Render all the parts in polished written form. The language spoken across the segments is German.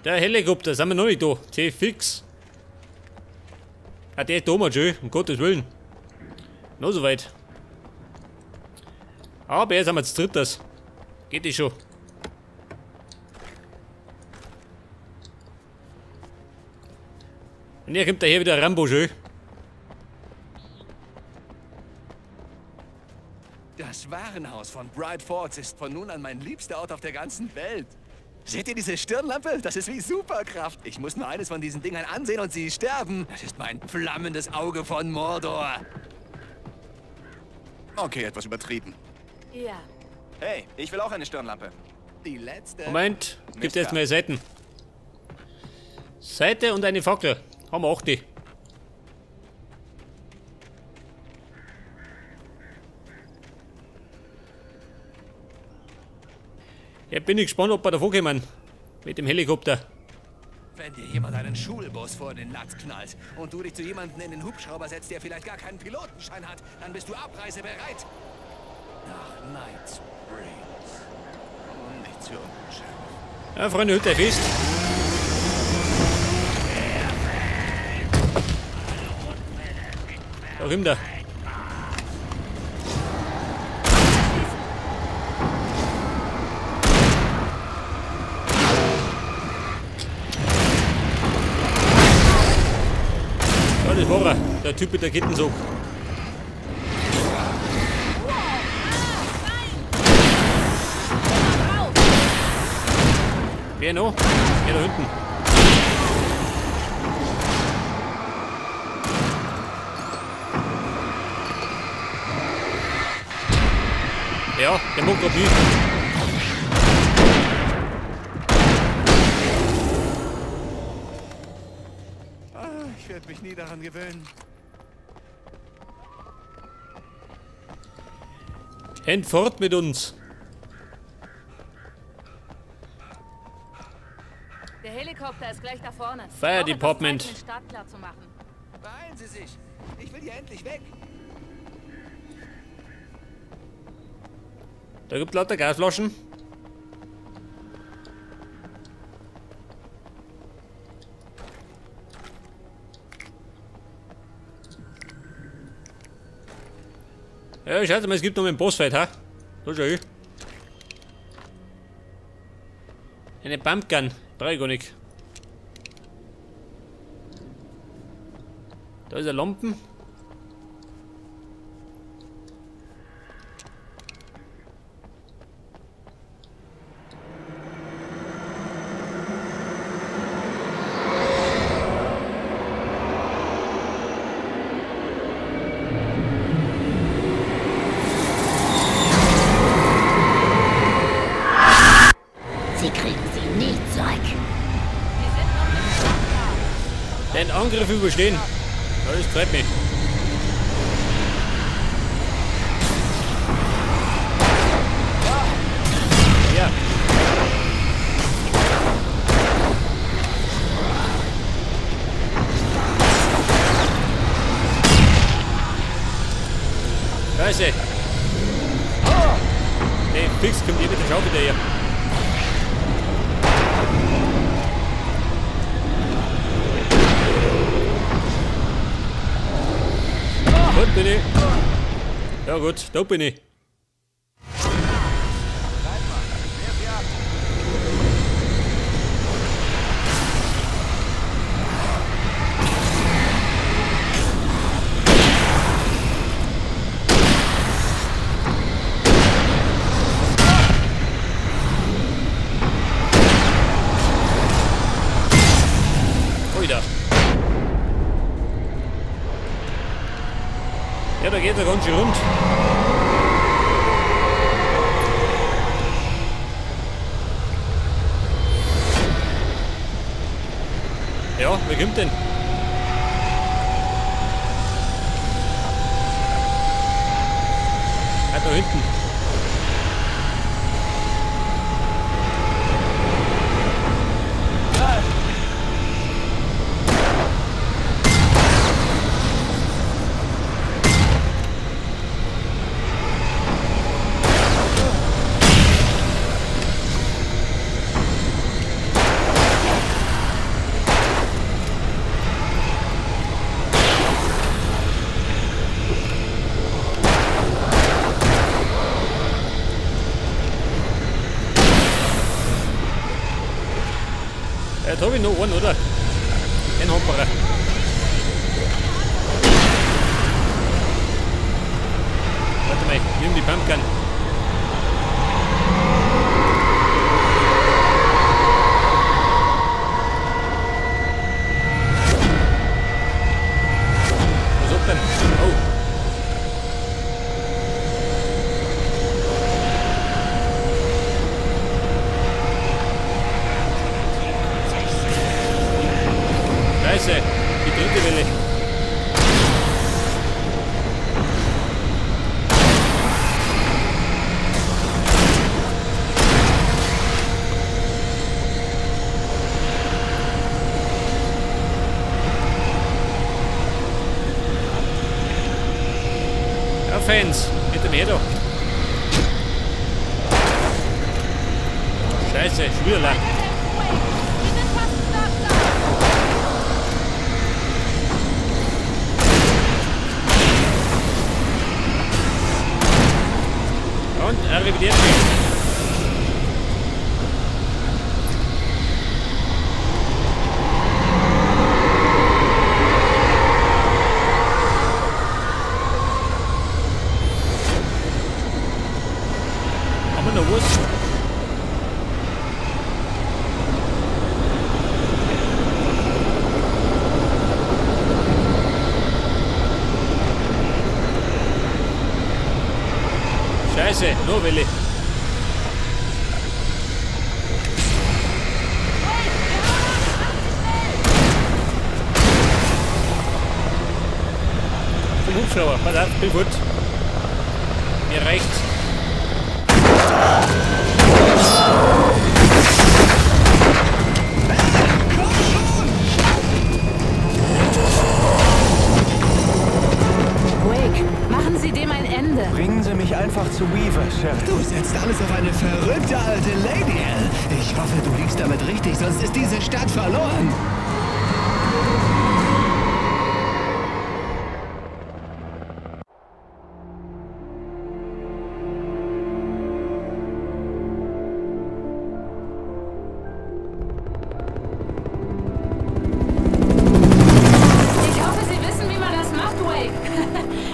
Der Helikopter, sind wir noch nicht da. C fix. Ah, der ist da mal schön, um Gottes Willen. Noch so weit. Aber jetzt haben wir zu dritt das. Geht das schon. Und hier kommt daher wieder Rambo schön. Das Warenhaus von Bright Falls ist von nun an mein liebster Ort auf der ganzen Welt. Seht ihr diese Stirnlampe? Das ist wie Superkraft. Ich muss nur eines von diesen Dingern ansehen und sie sterben. Das ist mein flammendes Auge von Mordor. Okay, etwas übertrieben. Ja. Hey, ich will auch eine Stirnlampe. Die letzte... Moment, gibt jetzt mehr Seiten. Seite und eine Fackel. Haben wir auch die. Jetzt bin ich gespannt, ob wir davor kommen. Mit dem Helikopter. Wenn dir jemand einen Schulbus vor den Latz knallt und du dich zu jemandem in den Hubschrauber setzt, der vielleicht gar keinen Pilotenschein hat, dann bist du abreisebereit. Nach Night Springs. Und nicht zu unschärf. Ja, Freunde, Hütte fest. Da kommt er. Ja, das war er. Der Typ mit der Kettensog. Wer noch? Der da hinten. Ja, der mag grad nicht. Ich werde mich nie daran gewöhnen. Fort mit uns. Der Helikopter ist gleich da vorne. Fire Department. Den Start klar zu machen. Beeilen Sie sich. Ich will hier endlich weg. Da gibt lauter Gasflaschen. Ja, schau mal, es gibt noch einen Bossfight, ha? Da schau ich. Eine Pumpgun. Brauche ich gar nicht. Da ist eine Lampen. Den Angriff überstehen. Ja, das freut mich. Ja. Scheiße. Nee, fix kommt ihr mit der Schaufel wieder her. Gut bin ich. Ja gut, da bin ich. Oida. Ja, da geht er ganz schön rund. Ja, wer kommt denn? Ah, da hinten. Jetzt habe ich noch einen, oder? Den Hopperer. Warte mal, nimm die Pumpgun. Was ab denn? Oh. Scheiße, die dritte Welle. Ja, Fans, mit dem Edo. Scheiße, Schwierler. Und er revidiert mich. Haben wir noch was? Scheiße, nur Welle. Zum Hubschrauber, pass auf, bin gut. Mir reicht's. Wake, machen Sie dem ein Ende. Bringen Sie mich einfach zu Weaver, Sheriff. Du setzt alles auf eine verrückte alte Lady, Al. Ich hoffe, du liegst damit richtig, sonst ist diese Stadt verloren. Ich hoffe, Sie wissen, wie man das macht, Wake.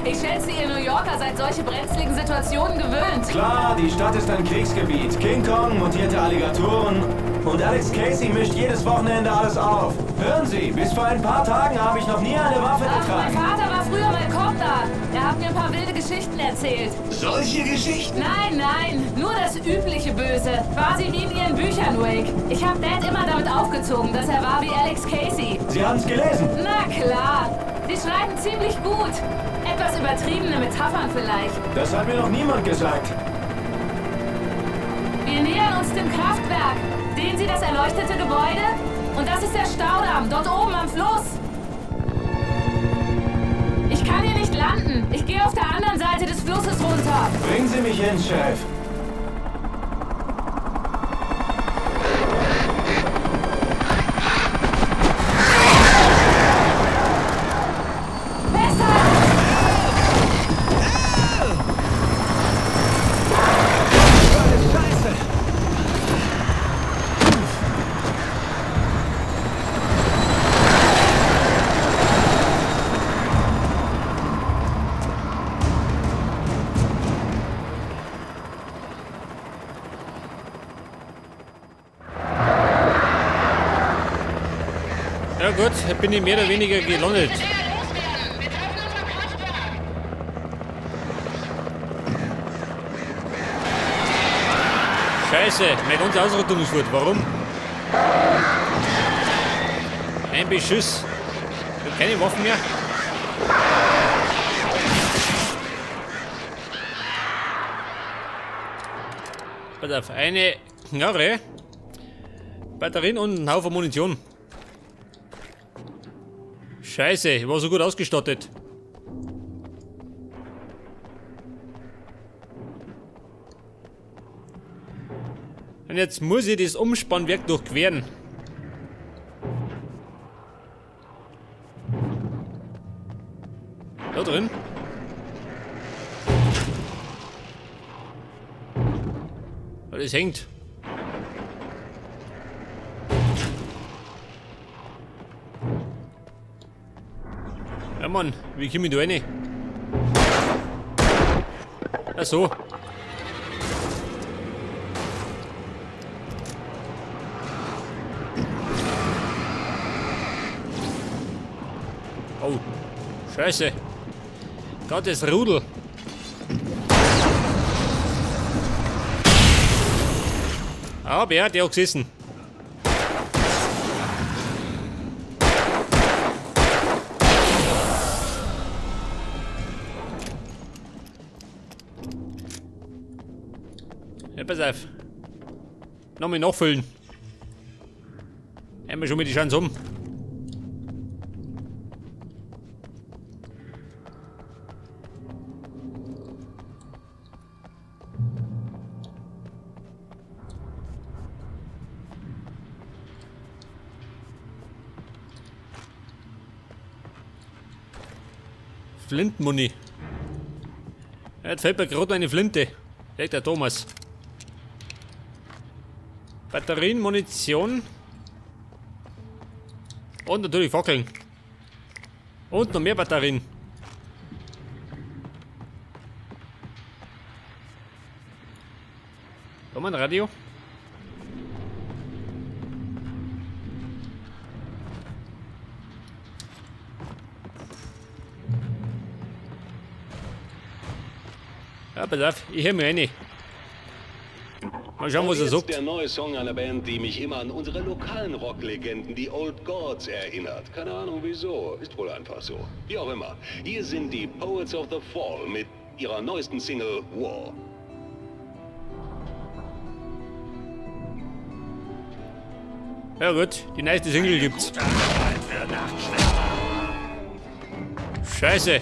Ich schätze, ihr New Yorker seid solche brenzligen Situationen gewöhnt. Klar, die Stadt ist ein Kriegsgebiet. King Kong, mutierte Alligatoren. Und Alex Casey mischt jedes Wochenende alles auf. Hören Sie, bis vor ein paar Tagen habe ich noch nie eine Waffe Ach, mein getragen. Vater war früher mal Cop da. Er hat mir ein paar wilde Geschichten erzählt. Solche Geschichten? Nein, nein, nur das übliche Böse. Quasi wie in Ihren Büchern, Wake. Ich habe Dad immer damit aufgezogen, dass er war wie Alex Casey. Sie haben es gelesen. Na klar, Sie schreiben ziemlich gut. Etwas übertriebene Metaphern vielleicht. Das hat mir noch niemand gesagt. Wir nähern uns dem Kraftwerk. Sehen Sie das erleuchtete Gebäude? Und das ist der Staudamm, dort oben am Fluss. Ich kann hier nicht landen. Ich gehe auf der anderen Seite des Flusses runter. Bringen Sie mich hin, Sheriff. Ja gut, bin ich mehr oder weniger gelandet. Scheiße, mein ganzer Ausrüstung ist gut. Warum? Ein Beschuss. Ich hab keine Waffen mehr. Pass auf, eine Knarre, Batterien und ein Haufen Munition. Scheiße, ich war so gut ausgestattet. Und jetzt muss ich das Umspannwerk durchqueren. Da drin. Weil es hängt. Mann, wie komme ich da rein? Ach so. Oh, Scheiße. Gott, das Rudel. Ah, wer hat ja auch gesessen? Ja, pass auf. Nochmal nachfüllen. Haben wir schon mal die Chance um. Flintenmuni. Ja, jetzt fällt mir gerade eine Flinte. Sagt der Thomas. Batterien, Munition. Und natürlich Fackeln. Und noch mehr Batterien. Da haben wir ein Radio. Ja, pass auf, ich höre mir rein. Mal schauen, was er sagt. Der neue Song einer Band, die mich immer an unsere lokalen Rocklegenden, die Old Gods, erinnert. Keine Ahnung wieso, ist wohl einfach so. Wie auch immer. Hier sind die Poets of the Fall mit ihrer neuesten Single War. Ja gut, die neueste Single gibt's. Scheiße.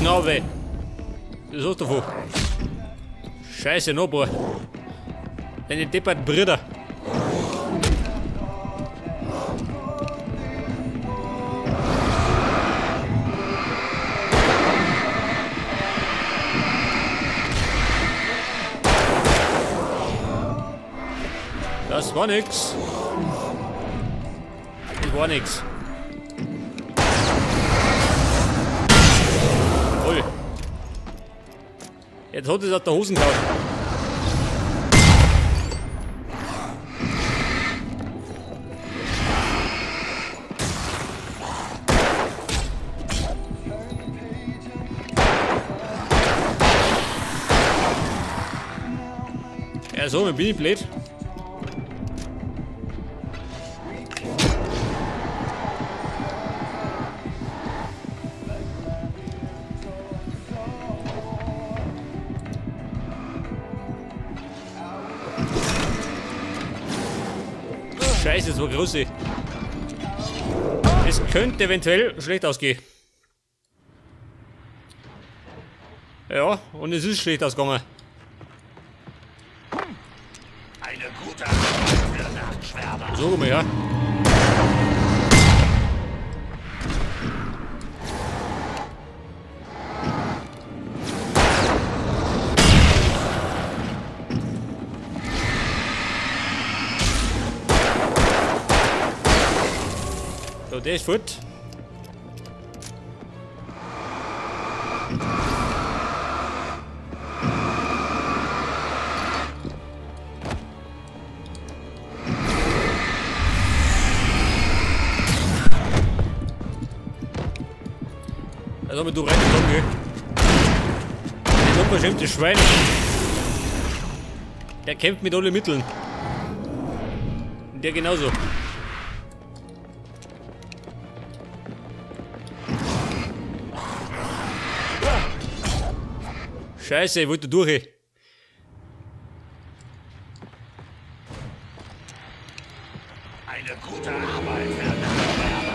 Knarre. Das hast du davon. Scheiße, noch ein paar. Deine depperten Brüder. Das war nix. Das war nix. Ui. Jetzt hat es aus der Hosen gehauen. Ja, so, bin ich blöd. Scheiße, das war groß. Es könnte eventuell schlecht ausgehen. Ja, und es ist schlecht ausgegangen. Eine gute Arbeit für Nachtschwärmer. So, mal her. So, der ist fort. Da haben wir du reingekommen, gell? Ein unverschämtes Schwein. Der kämpft mit allen Mitteln. Und der genauso. Scheiße, ich wollte durch. Eine gute Arbeit für Nachtschwärmer.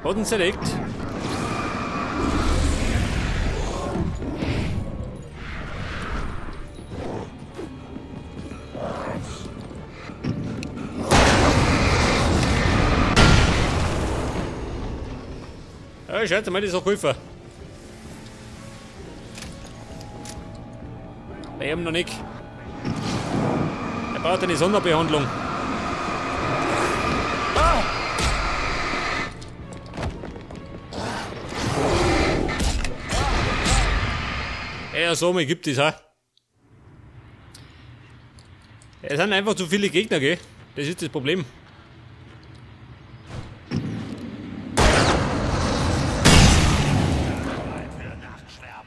Hat ihn zerlegt. Ja, scheiße, mal, das ist auch geholfen. Bei ihm noch nicht. Er braucht eine Sonderbehandlung. Ja, so mal gibt es, ha. Es sind einfach zu viele Gegner, gell? Das ist das Problem.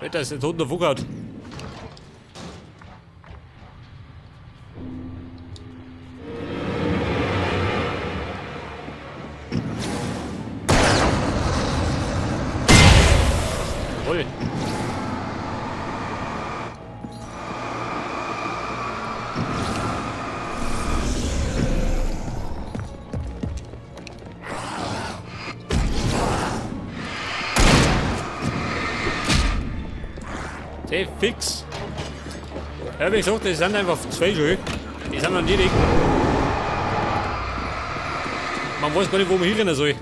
Alter, ist der Tod noch Fuchhaut. Jawohl. Sehr fix. Ja, wie gesagt, das sind einfach zwei Schuhe. Die sind noch niedrig. Man weiß gar nicht, wo man hinrennen soll.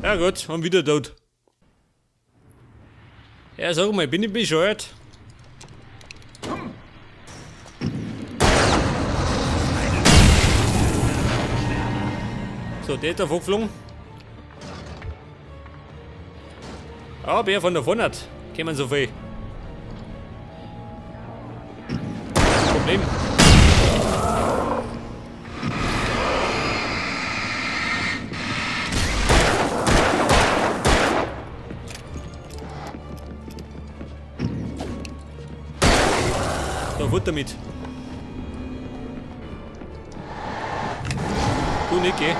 Ja gut, haben wieder tot. Ja, sag mal, bin ich bescheuert? So, der ist da vorgeflogen. Ah, Bär von der vorne kämen so viel. Problem. Da Futter mit. Du nicht, geh.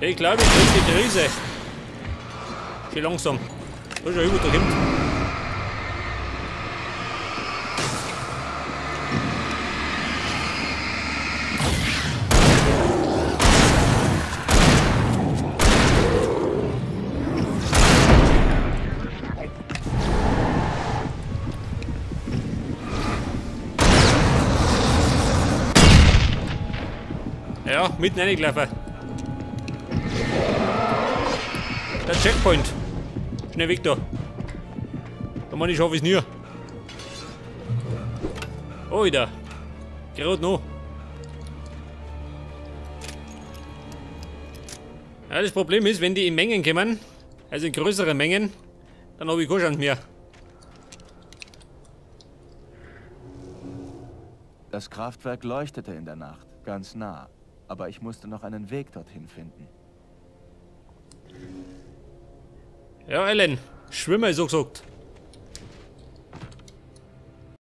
Ich glaube, ich krieg die Krise. Schön langsam. Da ist ja über der Hemd. Ja, mitten reingelaufen. Der Checkpoint. Schnell weg da. Da meine ich, schaffe ich es nie. Oh, da. Gerade noch. Ja, das Problem ist, wenn die in Mengen kommen, also in größeren Mengen, dann habe ich keine Chance mehr. Das Kraftwerk leuchtete in der Nacht, ganz nah. Aber ich musste noch einen Weg dorthin finden. Ja, Ellen, schwimmen, so gesagt.